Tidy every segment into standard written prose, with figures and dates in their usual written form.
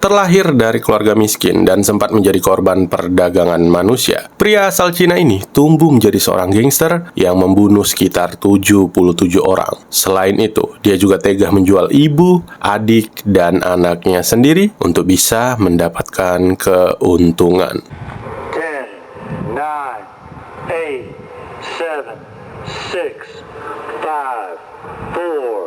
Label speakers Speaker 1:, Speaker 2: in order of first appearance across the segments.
Speaker 1: Terlahir dari keluarga miskin dan sempat menjadi korban perdagangan manusia, pria asal Cina ini tumbuh menjadi seorang gangster yang membunuh sekitar 77 orang. Selain itu, dia juga tega menjual ibu, adik, dan anaknya sendiri untuk bisa mendapatkan keuntungan.
Speaker 2: 10, 9, 8, 7,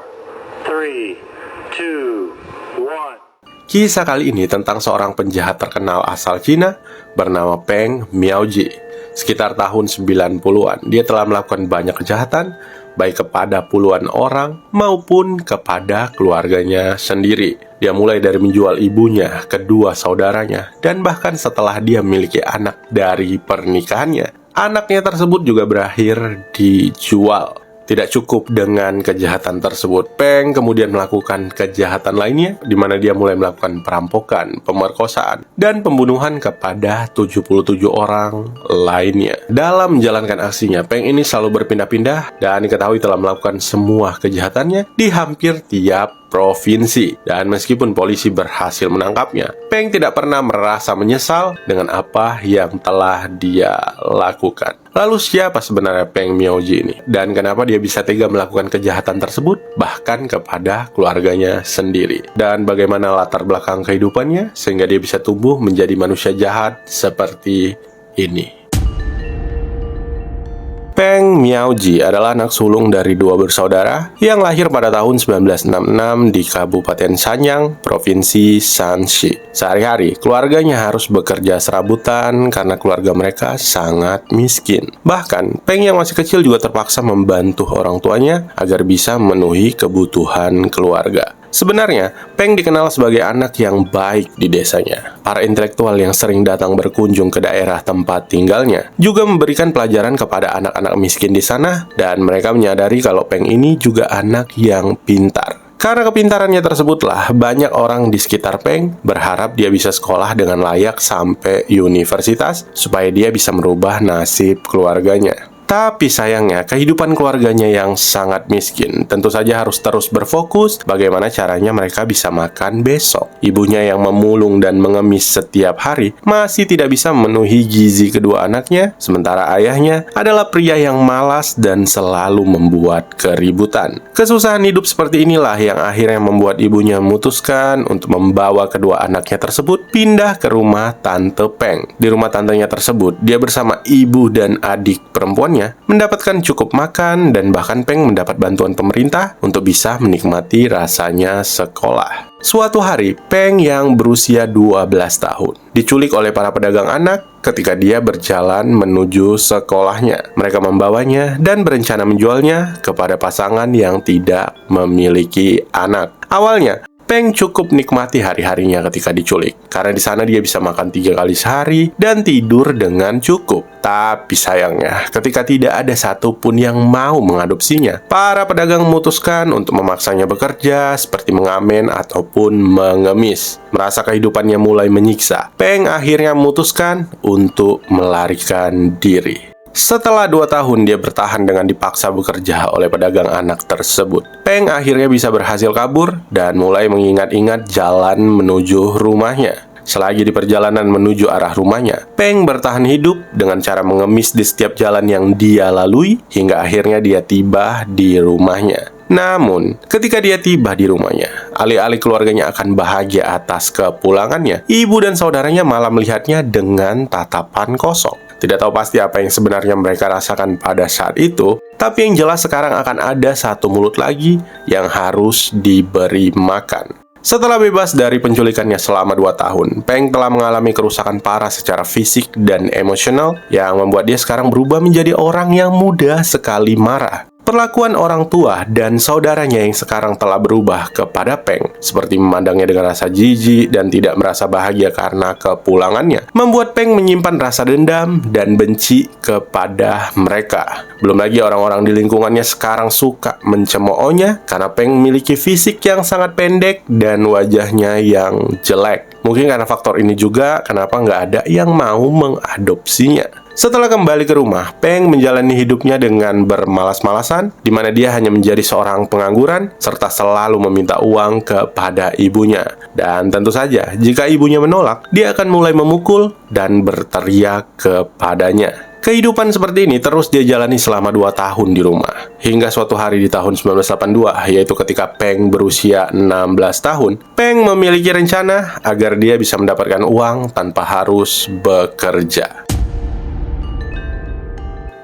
Speaker 2: 6, 5, 4, 3, 2, 1.
Speaker 1: Kisah kali ini tentang seorang penjahat terkenal asal Cina bernama Peng Miaoji. Sekitar tahun 90-an, dia telah melakukan banyak kejahatan, baik kepada puluhan orang maupun kepada keluarganya sendiri. Dia mulai dari menjual ibunya, kedua saudaranya, dan bahkan setelah dia memiliki anak dari pernikahannya, anaknya tersebut juga berakhir dijual. Tidak cukup dengan kejahatan tersebut, Peng kemudian melakukan kejahatan lainnya, di mana dia mulai melakukan perampokan, pemerkosaan, dan pembunuhan kepada 77 orang lainnya. Dalam menjalankan aksinya, Peng ini selalu berpindah-pindah dan diketahui telah melakukan semua kejahatannya di hampir tiap provinsi. Dan meskipun polisi berhasil menangkapnya, Peng tidak pernah merasa menyesal dengan apa yang telah dia lakukan. Lalu siapa sebenarnya Peng Miaoji ini? Dan kenapa dia bisa tega melakukan kejahatan tersebut bahkan kepada keluarganya sendiri? Dan bagaimana latar belakang kehidupannya sehingga dia bisa tumbuh menjadi manusia jahat seperti ini? Peng Miaoji adalah anak sulung dari dua bersaudara yang lahir pada tahun 1966 di Kabupaten Sanyang, Provinsi Shanxi. Sehari-hari, keluarganya harus bekerja serabutan karena keluarga mereka sangat miskin. Bahkan, Peng yang masih kecil juga terpaksa membantu orang tuanya agar bisa memenuhi kebutuhan keluarga. Sebenarnya, Peng dikenal sebagai anak yang baik di desanya. Para intelektual yang sering datang berkunjung ke daerah tempat tinggalnya juga memberikan pelajaran kepada anak-anak miskin di sana, dan mereka menyadari kalau Peng ini juga anak yang pintar. Karena kepintarannya tersebutlah, banyak orang di sekitar Peng berharap dia bisa sekolah dengan layak sampai universitas supaya dia bisa merubah nasib keluarganya. Tapi sayangnya, kehidupan keluarganya yang sangat miskin tentu saja harus terus berfokus bagaimana caranya mereka bisa makan besok. Ibunya yang memulung dan mengemis setiap hari masih tidak bisa memenuhi gizi kedua anaknya, sementara ayahnya adalah pria yang malas dan selalu membuat keributan. Kesusahan hidup seperti inilah yang akhirnya membuat ibunya memutuskan untuk membawa kedua anaknya tersebut pindah ke rumah Tante Peng. Di rumah tantenya tersebut, dia bersama ibu dan adik perempuannya mendapatkan cukup makan, dan bahkan Peng mendapat bantuan pemerintah untuk bisa menikmati rasanya sekolah. Suatu hari, Peng yang berusia 12 tahun diculik oleh para pedagang anak ketika dia berjalan menuju sekolahnya. Mereka membawanya dan berencana menjualnya kepada pasangan yang tidak memiliki anak. Awalnya, Peng cukup nikmati hari-harinya ketika diculik, karena di sana dia bisa makan 3 kali sehari dan tidur dengan cukup. Tapi sayangnya, ketika tidak ada satupun yang mau mengadopsinya, para pedagang memutuskan untuk memaksanya bekerja seperti mengamen ataupun mengemis. Merasa kehidupannya mulai menyiksa, Peng akhirnya memutuskan untuk melarikan diri. Setelah 2 tahun dia bertahan dengan dipaksa bekerja oleh pedagang anak tersebut, Peng akhirnya bisa berhasil kabur dan mulai mengingat-ingat jalan menuju rumahnya. Selagi di perjalanan menuju arah rumahnya, Peng bertahan hidup dengan cara mengemis di setiap jalan yang dia lalui hingga akhirnya dia tiba di rumahnya. Namun, ketika dia tiba di rumahnya, alih-alih keluarganya akan bahagia atas kepulangannya, ibu dan saudaranya malah melihatnya dengan tatapan kosong. Tidak tahu pasti apa yang sebenarnya mereka rasakan pada saat itu, tapi yang jelas sekarang akan ada satu mulut lagi yang harus diberi makan. Setelah bebas dari penculikannya selama 2 tahun, Peng telah mengalami kerusakan parah secara fisik dan emosional yang membuat dia sekarang berubah menjadi orang yang mudah sekali marah. Perlakuan orang tua dan saudaranya yang sekarang telah berubah kepada Peng, seperti memandangnya dengan rasa jijik dan tidak merasa bahagia karena kepulangannya, membuat Peng menyimpan rasa dendam dan benci kepada mereka. Belum lagi orang-orang di lingkungannya sekarang suka mencemoohnya karena Peng memiliki fisik yang sangat pendek dan wajahnya yang jelek. Mungkin karena faktor ini juga kenapa nggak ada yang mau mengadopsinya. Setelah kembali ke rumah, Peng menjalani hidupnya dengan bermalas-malasan, di mana dia hanya menjadi seorang pengangguran, serta selalu meminta uang kepada ibunya. Dan tentu saja, jika ibunya menolak, dia akan mulai memukul dan berteriak kepadanya. Kehidupan seperti ini terus dia jalani selama 2 tahun di rumah. Hingga suatu hari di tahun 1982, yaitu ketika Peng berusia 16 tahun, Peng memiliki rencana agar dia bisa mendapatkan uang tanpa harus bekerja.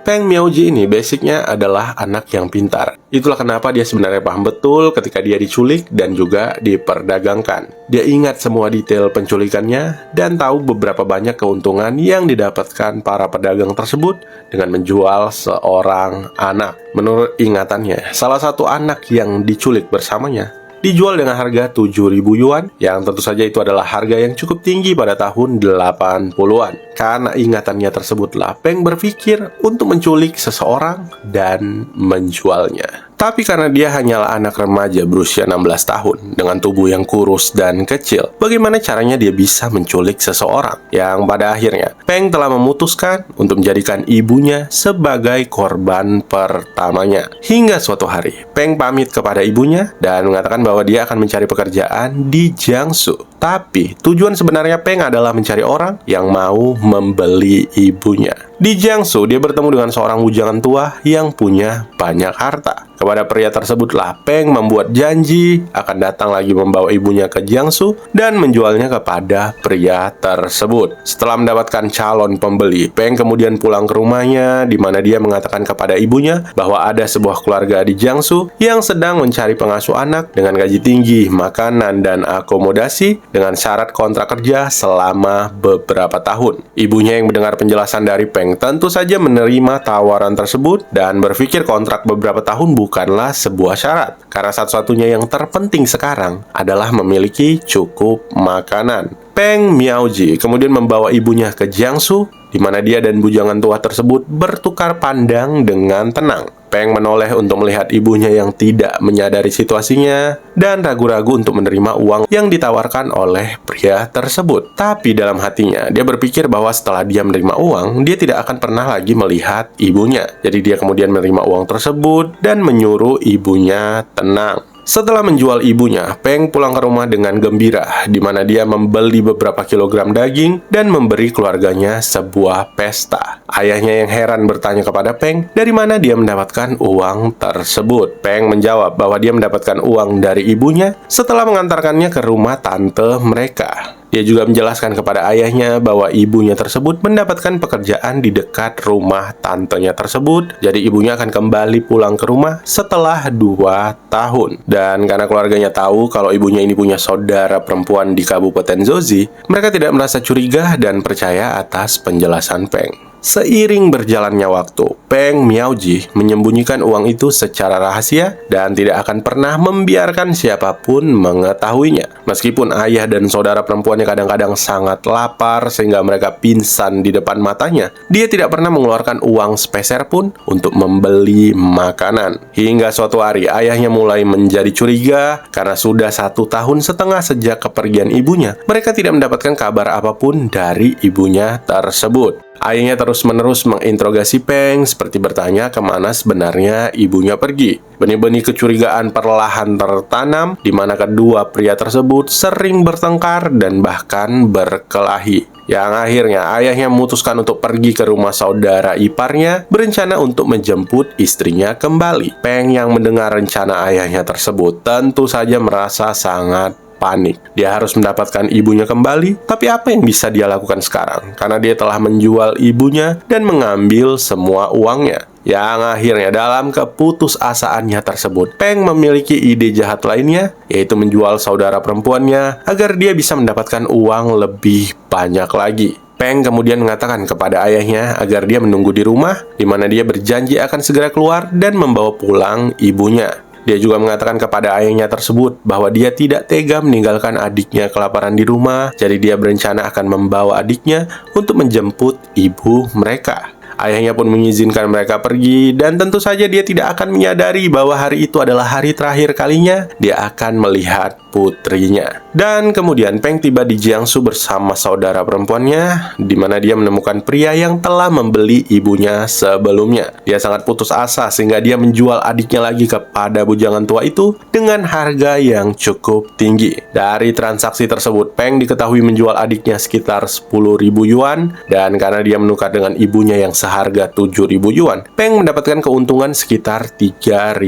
Speaker 1: Peng Miaoji ini basicnya adalah anak yang pintar. Itulah kenapa dia sebenarnya paham betul ketika dia diculik dan juga diperdagangkan. Dia ingat semua detail penculikannya dan tahu beberapa banyak keuntungan yang didapatkan para pedagang tersebut dengan menjual seorang anak. Menurut ingatannya, salah satu anak yang diculik bersamanya dijual dengan harga 7.000 yuan, yang tentu saja itu adalah harga yang cukup tinggi pada tahun 80-an. Karena ingatannya tersebutlah Peng berpikir untuk menculik seseorang dan menjualnya. Tapi karena dia hanyalah anak remaja berusia 16 tahun dengan tubuh yang kurus dan kecil, bagaimana caranya dia bisa menculik seseorang? Yang pada akhirnya, Peng telah memutuskan untuk menjadikan ibunya sebagai korban pertamanya. Hingga suatu hari, Peng pamit kepada ibunya dan mengatakan bahwa dia akan mencari pekerjaan di Jiangsu. Tapi tujuan sebenarnya Peng adalah mencari orang yang mau membeli ibunya. Di Jiangsu, dia bertemu dengan seorang bujangan tua yang punya banyak harta. Kepada pria tersebutlah Peng membuat janji akan datang lagi membawa ibunya ke Jiangsu dan menjualnya kepada pria tersebut. Setelah mendapatkan calon pembeli, Peng kemudian pulang ke rumahnya, di mana dia mengatakan kepada ibunya bahwa ada sebuah keluarga di Jiangsu yang sedang mencari pengasuh anak dengan gaji tinggi, makanan, dan akomodasi dengan syarat kontrak kerja selama beberapa tahun. Ibunya yang mendengar penjelasan dari Peng tentu saja menerima tawaran tersebut dan berpikir kontrak beberapa tahun bukanlah sebuah syarat, karena satu-satunya yang terpenting sekarang adalah memiliki cukup makanan. Peng Miaoji kemudian membawa ibunya ke Jiangsu, di mana dia dan bujangan tua tersebut bertukar pandang dengan tenang. Peng menoleh untuk melihat ibunya yang tidak menyadari situasinya dan ragu-ragu untuk menerima uang yang ditawarkan oleh pria tersebut. Tapi dalam hatinya, dia berpikir bahwa setelah dia menerima uang, dia tidak akan pernah lagi melihat ibunya. Jadi dia kemudian menerima uang tersebut dan menyuruh ibunya tenang. Setelah menjual ibunya, Peng pulang ke rumah dengan gembira, di mana dia membeli beberapa kilogram daging dan memberi keluarganya sebuah pesta. Ayahnya yang heran bertanya kepada Peng, dari mana dia mendapatkan uang tersebut. Peng menjawab bahwa dia mendapatkan uang dari ibunya setelah mengantarkannya ke rumah tante mereka. Dia juga menjelaskan kepada ayahnya bahwa ibunya tersebut mendapatkan pekerjaan di dekat rumah tantenya tersebut. Jadi ibunya akan kembali pulang ke rumah setelah 2 tahun. Dan karena keluarganya tahu kalau ibunya ini punya saudara perempuan di Kabupaten Zoji, mereka tidak merasa curiga dan percaya atas penjelasan Peng. Seiring berjalannya waktu, Peng Miaoji menyembunyikan uang itu secara rahasia dan tidak akan pernah membiarkan siapapun mengetahuinya. Meskipun ayah dan saudara perempuannya kadang-kadang sangat lapar sehingga mereka pingsan di depan matanya, dia tidak pernah mengeluarkan uang sepeser pun untuk membeli makanan. Hingga suatu hari, ayahnya mulai menjadi curiga karena sudah 1,5 tahun sejak kepergian ibunya. Mereka tidak mendapatkan kabar apapun dari ibunya tersebut. Ayahnya terus-menerus menginterogasi Peng seperti bertanya kemana sebenarnya ibunya pergi. Benih-benih kecurigaan perlahan tertanam di mana kedua pria tersebut sering bertengkar dan bahkan berkelahi. Yang akhirnya ayahnya memutuskan untuk pergi ke rumah saudara iparnya, berencana untuk menjemput istrinya kembali. Peng yang mendengar rencana ayahnya tersebut tentu saja merasa sangat panik. Dia harus mendapatkan ibunya kembali, tapi apa yang bisa dia lakukan sekarang? Karena dia telah menjual ibunya dan mengambil semua uangnya. Yang akhirnya dalam keputusasaannya tersebut, Peng memiliki ide jahat lainnya, yaitu menjual saudara perempuannya agar dia bisa mendapatkan uang lebih banyak lagi. Peng kemudian mengatakan kepada ayahnya agar dia menunggu di rumah, di mana dia berjanji akan segera keluar dan membawa pulang ibunya. Dia juga mengatakan kepada ayahnya tersebut bahwa dia tidak tega meninggalkan adiknya kelaparan di rumah, jadi dia berencana akan membawa adiknya untuk menjemput ibu mereka. Ayahnya pun mengizinkan mereka pergi, dan tentu saja dia tidak akan menyadari bahwa hari itu adalah hari terakhir kalinya dia akan melihat putrinya. Dan kemudian Peng tiba di Jiangsu bersama saudara perempuannya, di mana dia menemukan pria yang telah membeli ibunya sebelumnya. Dia sangat putus asa sehingga dia menjual adiknya lagi kepada bujangan tua itu dengan harga yang cukup tinggi. Dari transaksi tersebut, Peng diketahui menjual adiknya sekitar 10.000 yuan, dan karena dia menukar dengan ibunya yang seharga 7.000 yuan, Peng mendapatkan keuntungan sekitar 3.000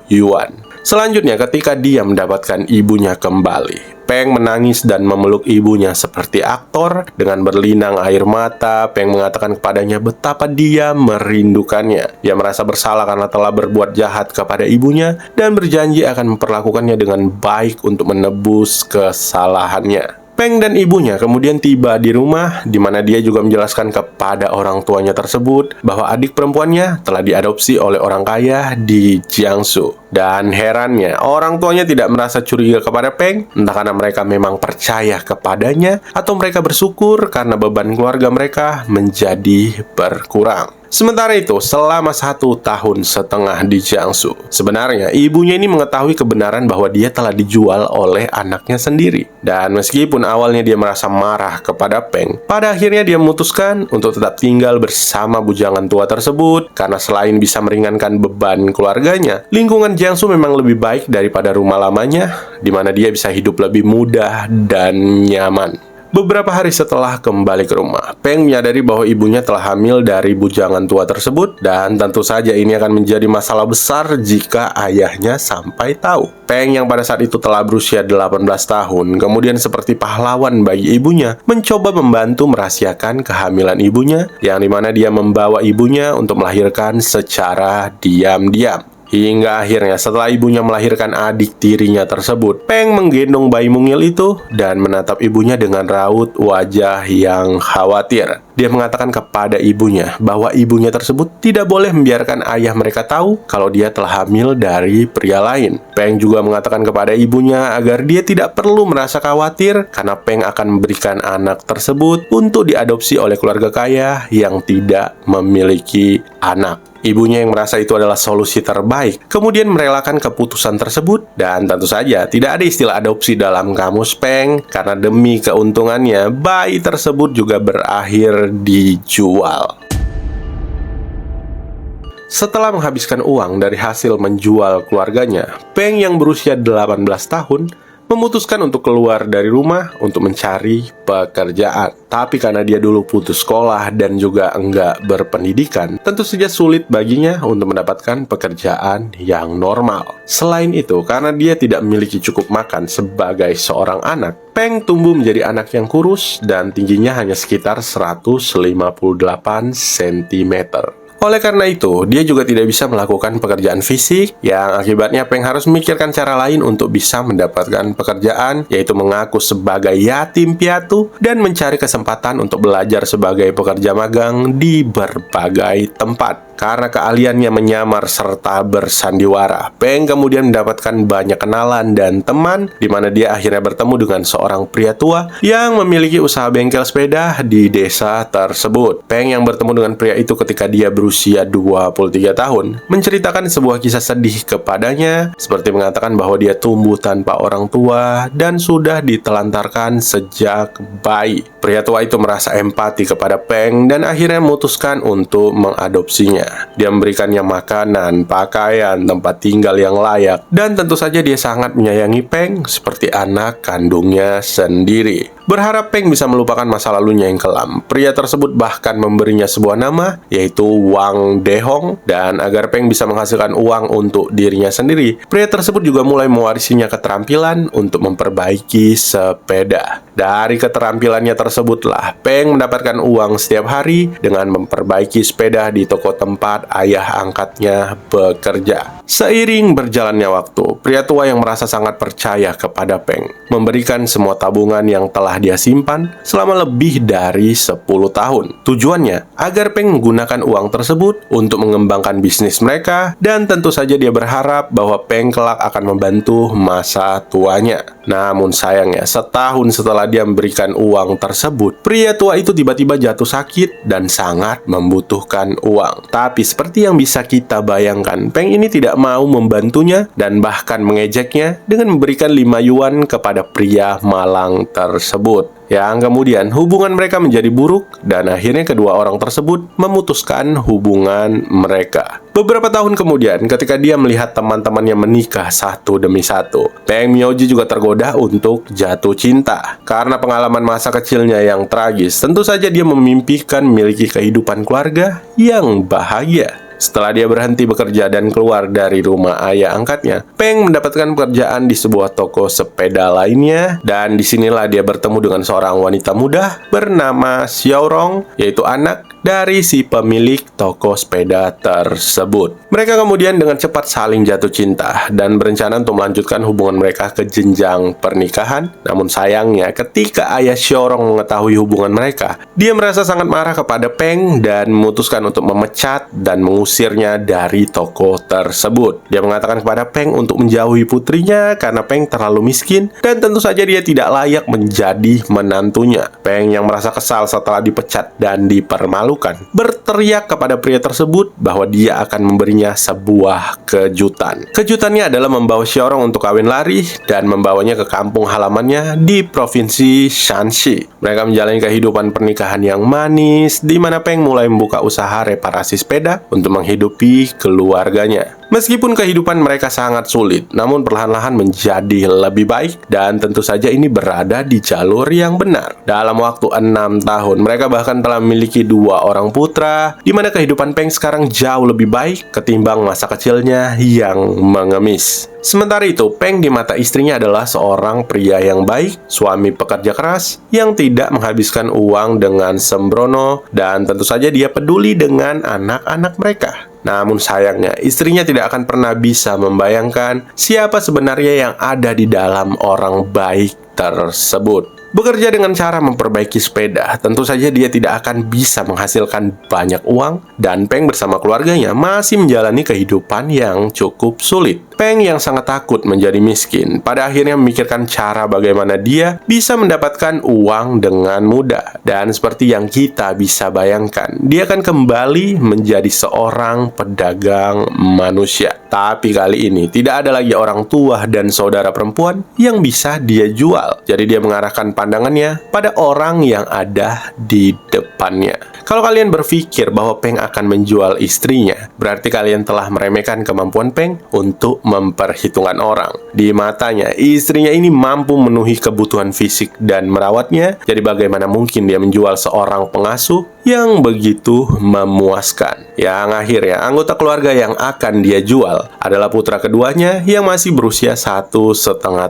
Speaker 1: yuan. Selanjutnya, ketika dia mendapatkan ibunya kembali, Peng menangis dan memeluk ibunya seperti aktor. Dengan berlinang air mata, Peng mengatakan kepadanya betapa dia merindukannya. Dia merasa bersalah karena telah berbuat jahat kepada ibunya dan berjanji akan memperlakukannya dengan baik untuk menebus kesalahannya. Peng dan ibunya kemudian tiba di rumah, di mana dia juga menjelaskan kepada orang tuanya tersebut bahwa adik perempuannya telah diadopsi oleh orang kaya di Jiangsu. Dan herannya, orang tuanya tidak merasa curiga kepada Peng, entah karena mereka memang percaya kepadanya atau mereka bersyukur karena beban keluarga mereka menjadi berkurang. Sementara itu, selama 1,5 tahun di Jiangsu, sebenarnya ibunya ini mengetahui kebenaran bahwa dia telah dijual oleh anaknya sendiri. Dan meskipun awalnya dia merasa marah kepada Peng, pada akhirnya dia memutuskan untuk tetap tinggal bersama bujangan tua tersebut, karena selain bisa meringankan beban keluarganya, lingkungan Jiangsu memang lebih baik daripada rumah lamanya, di mana dia bisa hidup lebih mudah dan nyaman. Beberapa hari setelah kembali ke rumah, Peng menyadari bahwa ibunya telah hamil dari bujangan tua tersebut, dan tentu saja ini akan menjadi masalah besar jika ayahnya sampai tahu. Peng yang pada saat itu telah berusia 18 tahun, kemudian seperti pahlawan bagi ibunya, mencoba membantu merahasiakan kehamilan ibunya, yang dimana dia membawa ibunya untuk melahirkan secara diam-diam. Hingga akhirnya setelah ibunya melahirkan adik tirinya tersebut, Peng menggendong bayi mungil itu dan menatap ibunya dengan raut wajah yang khawatir. Dia mengatakan kepada ibunya bahwa ibunya tersebut tidak boleh membiarkan ayah mereka tahu kalau dia telah hamil dari pria lain. Peng juga mengatakan kepada ibunya agar dia tidak perlu merasa khawatir karena Peng akan memberikan anak tersebut untuk diadopsi oleh keluarga kaya yang tidak memiliki anak. Ibunya yang merasa itu adalah solusi terbaik, kemudian merelakan keputusan tersebut, dan tentu saja tidak ada istilah adopsi dalam kamus Peng, karena demi keuntungannya, bayi tersebut juga berakhir dijual. Setelah menghabiskan uang dari hasil menjual keluarganya, Peng yang berusia 18 tahun memutuskan untuk keluar dari rumah untuk mencari pekerjaan. Tapi karena dia dulu putus sekolah dan juga enggak berpendidikan, tentu saja sulit baginya untuk mendapatkan pekerjaan yang normal. Selain itu, karena dia tidak memiliki cukup makan sebagai seorang anak, Peng tumbuh menjadi anak yang kurus dan tingginya hanya sekitar 158 cm. Oleh karena itu, dia juga tidak bisa melakukan pekerjaan fisik, yang akibatnya Peng harus memikirkan cara lain untuk bisa mendapatkan pekerjaan, yaitu mengaku sebagai yatim piatu dan mencari kesempatan untuk belajar sebagai pekerja magang di berbagai tempat. Karena keahliannya menyamar serta bersandiwara, Peng kemudian mendapatkan banyak kenalan dan teman, di mana dia akhirnya bertemu dengan seorang pria tua yang memiliki usaha bengkel sepeda di desa tersebut. Peng yang bertemu dengan pria itu ketika dia berusia 23 tahun, menceritakan sebuah kisah sedih kepadanya, seperti mengatakan bahwa dia tumbuh tanpa orang tua dan sudah ditelantarkan sejak bayi. Pria tua itu merasa empati kepada Peng dan akhirnya memutuskan untuk mengadopsinya. Dia memberikannya makanan, pakaian, tempat tinggal yang layak, dan tentu saja dia sangat menyayangi Peng seperti anak kandungnya sendiri. Berharap Peng bisa melupakan masa lalunya yang kelam, pria tersebut bahkan memberinya sebuah nama, yaitu Wang Dehong, dan agar Peng bisa menghasilkan uang untuk dirinya sendiri, pria tersebut juga mulai mewarisinya keterampilan untuk memperbaiki sepeda. Dari keterampilannya tersebutlah, Peng mendapatkan uang setiap hari dengan memperbaiki sepeda di toko tempat ayah angkatnya bekerja. Seiring berjalannya waktu, pria tua yang merasa sangat percaya kepada Peng memberikan semua tabungan yang telah dia simpan selama lebih dari 10 tahun. Tujuannya agar Peng menggunakan uang tersebut untuk mengembangkan bisnis mereka, dan tentu saja dia berharap bahwa Peng kelak akan membantu masa tuanya. Namun sayangnya, setahun setelah dia memberikan uang tersebut, pria tua itu tiba-tiba jatuh sakit dan sangat membutuhkan uang. Tapi seperti yang bisa kita bayangkan, Peng ini tidak mau membantunya dan bahkan mengejeknya dengan memberikan 5 yuan kepada pria malang tersebut. Yang kemudian hubungan mereka menjadi buruk dan akhirnya kedua orang tersebut memutuskan hubungan mereka. Beberapa tahun kemudian, ketika dia melihat teman-temannya menikah satu demi satu, Peng Miaoji juga tergoda untuk jatuh cinta. Karena pengalaman masa kecilnya yang tragis, tentu saja dia memimpikan memiliki kehidupan keluarga yang bahagia. Setelah dia berhenti bekerja dan keluar dari rumah ayah angkatnya, Peng mendapatkan pekerjaan di sebuah toko sepeda lainnya, dan disinilah dia bertemu dengan seorang wanita muda bernama Xiaorong, yaitu anak dari si pemilik toko sepeda tersebut. Mereka kemudian dengan cepat saling jatuh cinta dan berencana untuk melanjutkan hubungan mereka ke jenjang pernikahan. Namun sayangnya, ketika ayah Xiaorong mengetahui hubungan mereka, dia merasa sangat marah kepada Peng dan memutuskan untuk memecat dan mengusirnya dari toko tersebut. Dia mengatakan kepada Peng untuk menjauhi putrinya karena Peng terlalu miskin dan tentu saja dia tidak layak menjadi menantunya. Peng yang merasa kesal setelah dipecat dan dipermalukan berteriak kepada pria tersebut bahwa dia akan memberinya sebuah kejutan. Kejutannya adalah membawa Xiaorong untuk kawin lari dan membawanya ke kampung halamannya di provinsi Shanxi. Mereka menjalani kehidupan pernikahan yang manis, di mana Peng mulai membuka usaha reparasi sepeda untuk menghidupi keluarganya. Meskipun kehidupan mereka sangat sulit, namun perlahan-lahan menjadi lebih baik dan tentu saja ini berada di jalur yang benar. Dalam waktu 6 tahun, mereka bahkan telah memiliki 2 orang putra, di mana kehidupan Peng sekarang jauh lebih baik ketimbang masa kecilnya yang mengemis. Sementara itu, Peng di mata istrinya adalah seorang pria yang baik, suami pekerja keras, yang tidak menghabiskan uang dengan sembrono, dan tentu saja dia peduli dengan anak-anak mereka. Namun sayangnya, istrinya tidak akan pernah bisa membayangkan siapa sebenarnya yang ada di dalam orang baik tersebut. Bekerja dengan cara memperbaiki sepeda, tentu saja dia tidak akan bisa menghasilkan banyak uang, dan Peng bersama keluarganya masih menjalani kehidupan yang cukup sulit. Peng yang sangat takut menjadi miskin, pada akhirnya memikirkan cara bagaimana dia bisa mendapatkan uang dengan mudah. Dan seperti yang kita bisa bayangkan, dia akan kembali menjadi seorang pedagang manusia. Tapi kali ini tidak ada lagi orang tua dan saudara perempuan yang bisa dia jual. Jadi dia mengarahkan pandangannya pada orang yang ada di depannya. Kalau kalian berpikir bahwa Peng akan menjual istrinya, berarti kalian telah meremehkan kemampuan Peng untuk memperhitungkan orang. Di matanya, istrinya ini mampu memenuhi kebutuhan fisik dan merawatnya. Jadi bagaimana mungkin dia menjual seorang pengasuh yang begitu memuaskan? Yang akhirnya, anggota keluarga yang akan dia jual adalah putra keduanya yang masih berusia 1,5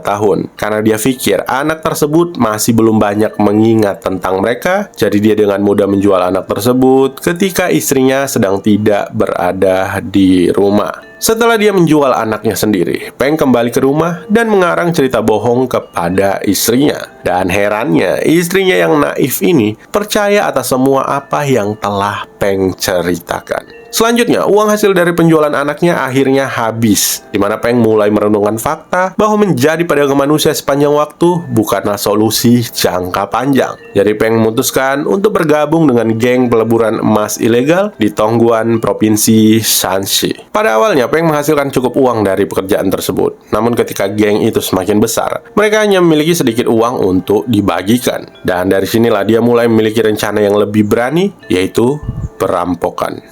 Speaker 1: tahun. Karena dia pikir anak tersebut masih belum banyak mengingat tentang mereka, jadi dia dengan mudah menjual anak tersebut ketika istrinya sedang tidak berada di rumah. Setelah dia menjual anaknya sendiri, Peng kembali ke rumah dan mengarang cerita bohong kepada istrinya. Dan herannya, istrinya yang naif ini percaya atas semua apa yang telah Peng ceritakan. Selanjutnya, uang hasil dari penjualan anaknya akhirnya habis, di mana Peng mulai merenungkan fakta bahwa menjadi pedagang manusia sepanjang waktu bukanlah solusi jangka panjang. Jadi Peng memutuskan untuk bergabung dengan geng peleburan emas ilegal di Tongguan, provinsi Shanxi. Pada awalnya, Peng menghasilkan cukup uang dari pekerjaan tersebut. Namun ketika geng itu semakin besar, mereka hanya memiliki sedikit uang untuk dibagikan. Dan dari sinilah dia mulai memiliki rencana yang lebih berani, yaitu perampokan.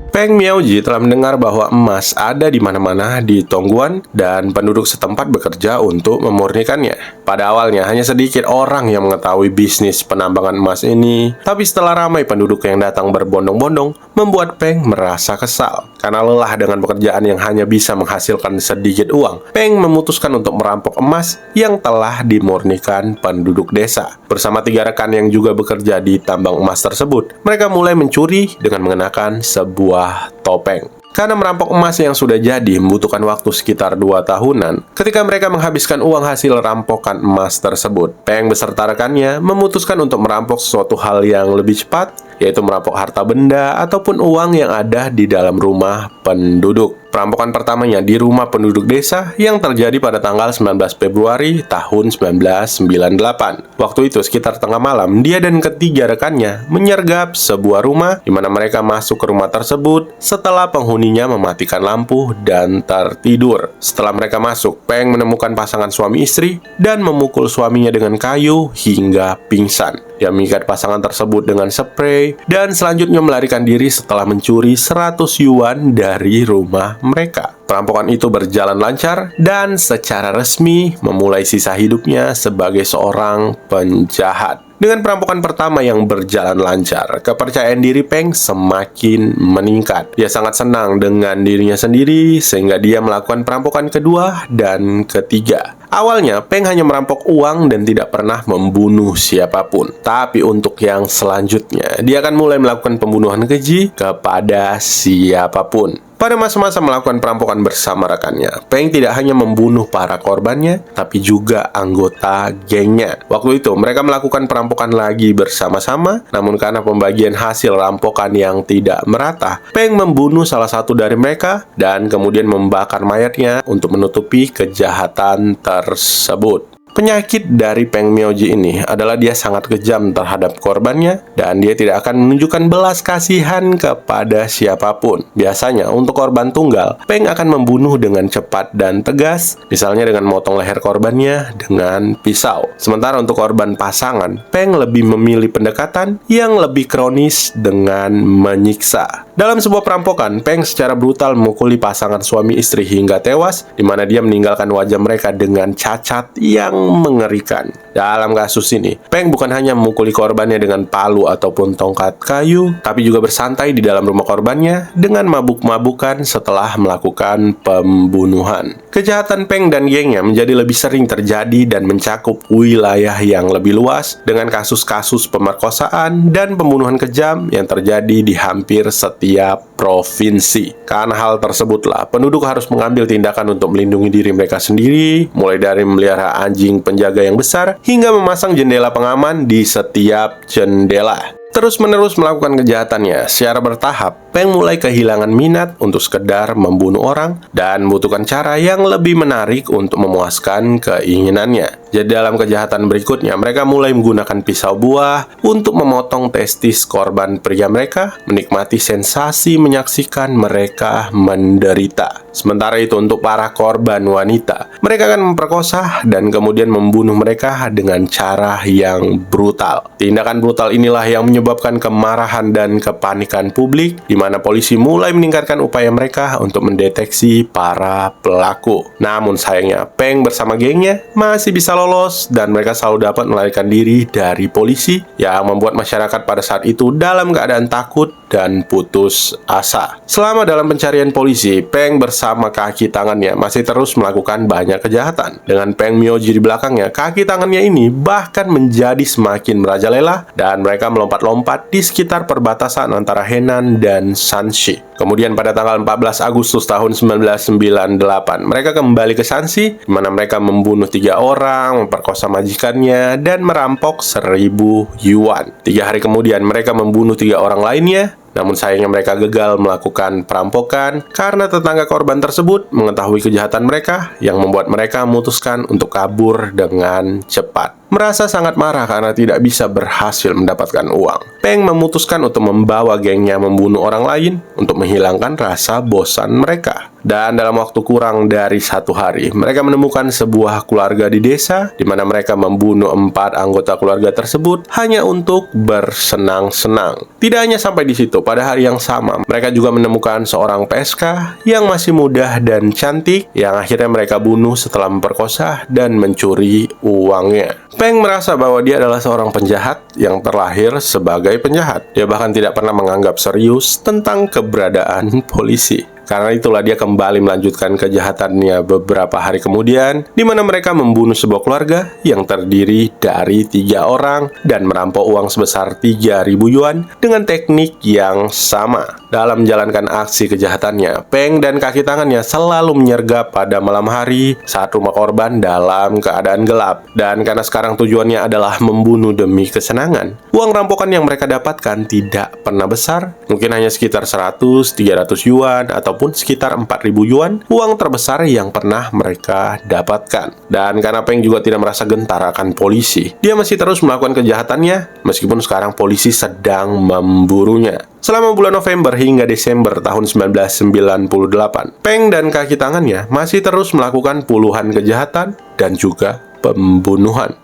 Speaker 1: Peng Miaoji telah mendengar bahwa emas ada di mana-mana di Tongguan dan penduduk setempat bekerja untuk memurnikannya. Pada awalnya hanya sedikit orang yang mengetahui bisnis penambangan emas ini, tapi setelah ramai penduduk yang datang berbondong-bondong, membuat Peng merasa kesal. Karena lelah dengan pekerjaan yang hanya bisa menghasilkan sedikit uang, Peng memutuskan untuk merampok emas yang telah dimurnikan penduduk desa. Bersama 3 rekan yang juga bekerja di tambang emas tersebut, mereka mulai mencuri dengan mengenakan sebuah topeng. Karena merampok emas yang sudah jadi membutuhkan waktu sekitar 2 tahunan, ketika mereka menghabiskan uang hasil rampokan emas tersebut, Peng beserta rekannya memutuskan untuk merampok sesuatu hal yang lebih cepat, yaitu merampok harta benda ataupun uang yang ada di dalam rumah penduduk. Perampokan pertamanya di rumah penduduk desa yang terjadi pada tanggal 19 Februari tahun 1998. Waktu itu sekitar tengah malam, dia dan ketiga rekannya menyergap sebuah rumah di mana mereka masuk ke rumah tersebut setelah penghuninya mematikan lampu dan tertidur. Setelah mereka masuk, Peng menemukan pasangan suami istri dan memukul suaminya dengan kayu hingga pingsan. Dia mengikat pasangan tersebut dengan spray dan selanjutnya melarikan diri setelah mencuri 100 yuan dari rumah mereka. Perampokan itu berjalan lancar dan secara resmi memulai sisa hidupnya sebagai seorang penjahat. Dengan perampokan pertama yang berjalan lancar, kepercayaan diri Peng semakin meningkat. Dia sangat senang dengan dirinya sendiri sehingga dia melakukan perampokan kedua dan ketiga. Awalnya, Peng hanya merampok uang dan tidak pernah membunuh siapapun. Tapi untuk yang selanjutnya, dia akan mulai melakukan pembunuhan keji kepada siapapun. Pada masa-masa melakukan perampokan bersama rekannya, Peng tidak hanya membunuh para korbannya, tapi juga anggota gengnya. Waktu itu, mereka melakukan perampokan lagi bersama-sama, namun karena pembagian hasil rampokan yang tidak merata, Peng membunuh salah satu dari mereka dan kemudian membakar mayatnya untuk menutupi kejahatan tersebut. Penyakit dari Peng Mioji ini adalah dia sangat kejam terhadap korbannya dan dia tidak akan menunjukkan belas kasihan kepada siapapun. Biasanya untuk korban tunggal, Peng akan membunuh dengan cepat dan tegas, misalnya dengan memotong leher korbannya dengan pisau. Sementara untuk korban pasangan, Peng lebih memilih pendekatan yang lebih kronis dengan menyiksa. Dalam sebuah perampokan, Peng secara brutal memukuli pasangan suami istri hingga tewas, di mana dia meninggalkan wajah mereka dengan cacat yang mengerikan. Dalam kasus ini, Peng bukan hanya memukuli korbannya dengan palu ataupun tongkat kayu, tapi juga bersantai di dalam rumah korbannya dengan mabuk-mabukan setelah melakukan pembunuhan. Kejahatan Peng dan gengnya menjadi lebih sering terjadi dan mencakup wilayah yang lebih luas dengan kasus-kasus pemerkosaan dan pembunuhan kejam yang terjadi di hampir setiap provinsi. Karena hal tersebutlah, penduduk harus mengambil tindakan untuk melindungi diri mereka sendiri, mulai dari memelihara anjing penjaga yang besar hingga memasang jendela pengaman di setiap jendela. Terus-menerus melakukan kejahatannya secara bertahap, Peng mulai kehilangan minat untuk sekedar membunuh orang dan membutuhkan cara yang lebih menarik untuk memuaskan keinginannya. Jadi dalam kejahatan berikutnya, mereka mulai menggunakan pisau buah untuk memotong testis korban pria mereka, menikmati sensasi menyaksikan mereka menderita. Sementara itu untuk para korban wanita, mereka akan memperkosa dan kemudian membunuh mereka dengan cara yang brutal. Tindakan brutal inilah yang menyebabkan kemarahan dan kepanikan publik, di mana polisi mulai meningkatkan upaya mereka untuk mendeteksi para pelaku. Namun sayangnya, Peng bersama gengnya masih bisa lolos dan mereka selalu dapat melarikan diri dari polisi, yang membuat masyarakat pada saat itu dalam keadaan takut dan putus asa. Selama dalam pencarian polisi, Peng bersama kaki tangannya masih terus melakukan banyak kejahatan. Dengan Peng Mioji di belakangnya, kaki tangannya ini bahkan menjadi semakin merajalela dan mereka melompat-lompat di sekitar perbatasan antara Henan dan Shanxi. Kemudian pada tanggal 14 Agustus tahun 1998, mereka kembali ke Shanxi, di mana mereka membunuh 3 orang, memperkosa majikannya, dan merampok 1.000 yuan. 3 hari kemudian, mereka membunuh 3 orang lainnya. Namun sayangnya mereka gagal melakukan perampokan karena tetangga korban tersebut mengetahui kejahatan mereka, yang membuat mereka memutuskan untuk kabur dengan cepat. Merasa sangat marah karena tidak bisa berhasil mendapatkan uang, Peng memutuskan untuk membawa gengnya membunuh orang lain untuk menghilangkan rasa bosan mereka. Dan dalam waktu kurang dari 1 hari, mereka menemukan sebuah keluarga di desa, di mana mereka membunuh 4 anggota keluarga tersebut hanya untuk bersenang-senang. Tidak hanya sampai di situ, pada hari yang sama, mereka juga menemukan seorang PSK yang masih muda dan cantik, yang akhirnya mereka bunuh setelah memperkosa dan mencuri uangnya. Peng merasa bahwa dia adalah seorang penjahat yang terlahir sebagai penjahat. Dia bahkan tidak pernah menganggap serius tentang keberadaan polisi. Karena itulah dia kembali melanjutkan kejahatannya beberapa hari kemudian, di mana mereka membunuh sebuah keluarga yang terdiri dari 3 orang dan merampok uang sebesar 3.000 yuan dengan teknik yang sama. Dalam menjalankan aksi kejahatannya, Peng dan kaki tangannya selalu menyergap pada malam hari saat rumah korban dalam keadaan gelap. Dan karena sekarang tujuannya adalah membunuh demi kesenangan, uang rampokan yang mereka dapatkan tidak pernah besar, mungkin hanya sekitar 100-300 yuan ataupun sekitar 4.000 yuan, uang terbesar yang pernah mereka dapatkan. Dan karena Peng juga tidak merasa gentar akan polisi, dia masih terus melakukan kejahatannya meskipun sekarang polisi sedang memburunya. Selama bulan November hingga Desember tahun 1998, Peng dan kaki tangannya masih terus melakukan puluhan kejahatan dan juga pembunuhan.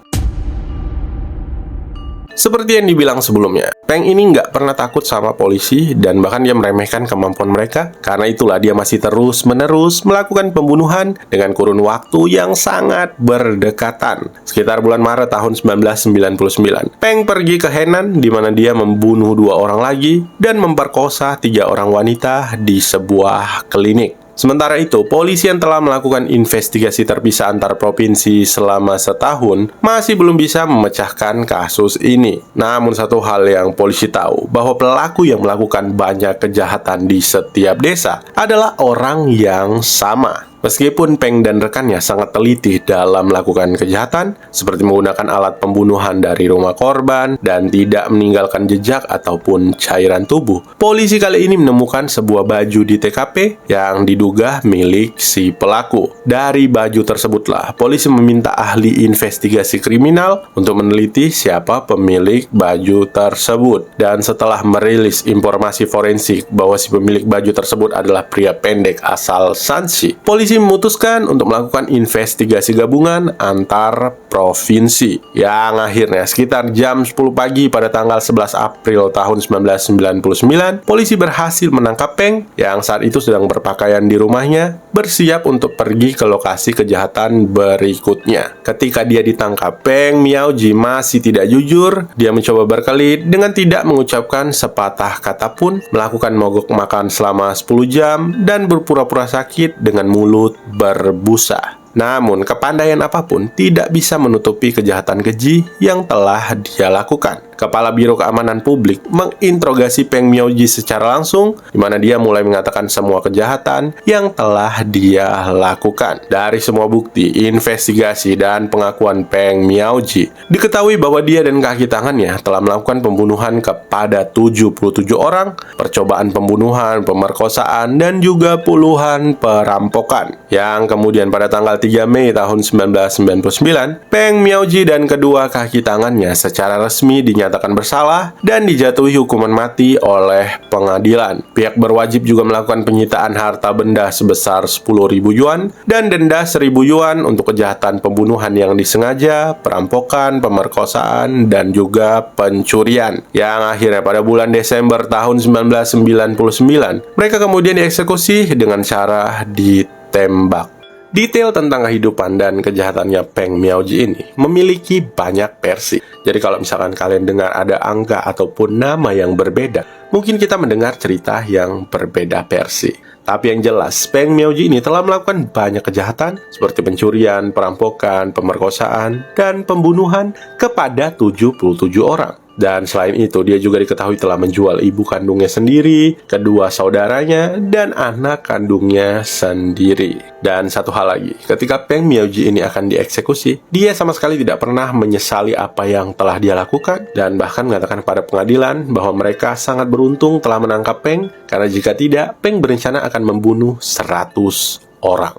Speaker 1: Seperti yang dibilang sebelumnya, Peng ini nggak pernah takut sama polisi dan bahkan dia meremehkan kemampuan mereka. Karena itulah dia masih terus-menerus melakukan pembunuhan dengan kurun waktu yang sangat berdekatan. Sekitar bulan Maret tahun 1999, Peng pergi ke Henan di mana dia membunuh 2 orang lagi dan memperkosa 3 orang wanita di sebuah klinik. Sementara itu, polisi yang telah melakukan investigasi terpisah antar provinsi selama setahun masih belum bisa memecahkan kasus ini. Namun satu hal yang polisi tahu, bahwa pelaku yang melakukan banyak kejahatan di setiap desa adalah orang yang sama. Meskipun Peng dan rekannya sangat teliti dalam melakukan kejahatan, seperti menggunakan alat pembunuhan dari rumah korban dan tidak meninggalkan jejak ataupun cairan tubuh, polisi kali ini menemukan sebuah baju di TKP yang diduga milik si pelaku. Dari baju tersebutlah, polisi meminta ahli investigasi kriminal untuk meneliti siapa pemilik baju tersebut. Dan setelah merilis informasi forensik bahwa si pemilik baju tersebut adalah pria pendek asal Shanxi, polisi memutuskan untuk melakukan investigasi gabungan antar provinsi yang akhirnya sekitar jam 10 pagi pada tanggal 11 April tahun 1999, polisi berhasil menangkap Peng yang saat itu sedang berpakaian di rumahnya, bersiap untuk pergi ke lokasi kejahatan berikutnya. Ketika dia ditangkap, Peng Miaoji masih tidak jujur. Dia mencoba berkelit dengan tidak mengucapkan sepatah kata pun, melakukan mogok makan selama 10 jam, dan berpura-pura sakit dengan mulut berbusa. Namun, kepandaian apapun tidak bisa menutupi kejahatan keji yang telah dia lakukan. Kepala Biro Keamanan Publik menginterogasi Peng Miaoji secara langsung, di mana dia mulai mengatakan semua kejahatan yang telah dia lakukan. Dari semua bukti, investigasi, dan pengakuan Peng Miaoji, diketahui bahwa dia dan kaki tangannya telah melakukan pembunuhan kepada 77 orang, percobaan pembunuhan, pemerkosaan, dan juga puluhan perampokan. Yang kemudian pada tanggal 3 Mei tahun 1999, Peng Miaoji dan kedua kaki tangannya secara resmi dinyatakan bersalah dan dijatuhi hukuman mati oleh pengadilan. Pihak berwajib juga melakukan penyitaan harta benda sebesar 10.000 yuan dan denda 1.000 yuan untuk kejahatan pembunuhan yang disengaja, perampokan, pemerkosaan, dan juga pencurian. Yang akhirnya pada bulan Desember tahun 1999, mereka kemudian dieksekusi dengan cara ditembak. Detail tentang kehidupan dan kejahatannya Peng Miaoji ini memiliki banyak versi. Jadi kalau misalkan kalian dengar ada angka ataupun nama yang berbeda, mungkin kita mendengar cerita yang berbeda versi. Tapi yang jelas, Peng Miaoji ini telah melakukan banyak kejahatan seperti pencurian, perampokan, pemerkosaan, dan pembunuhan kepada 77 orang. Dan selain itu, dia juga diketahui telah menjual ibu kandungnya sendiri, kedua saudaranya, dan anak kandungnya sendiri. Dan satu hal lagi, ketika Peng Miaoji ini akan dieksekusi, dia sama sekali tidak pernah menyesali apa yang telah dia lakukan, dan bahkan mengatakan pada pengadilan bahwa mereka sangat beruntung telah menangkap Peng, karena jika tidak, Peng berencana akan membunuh 100 orang.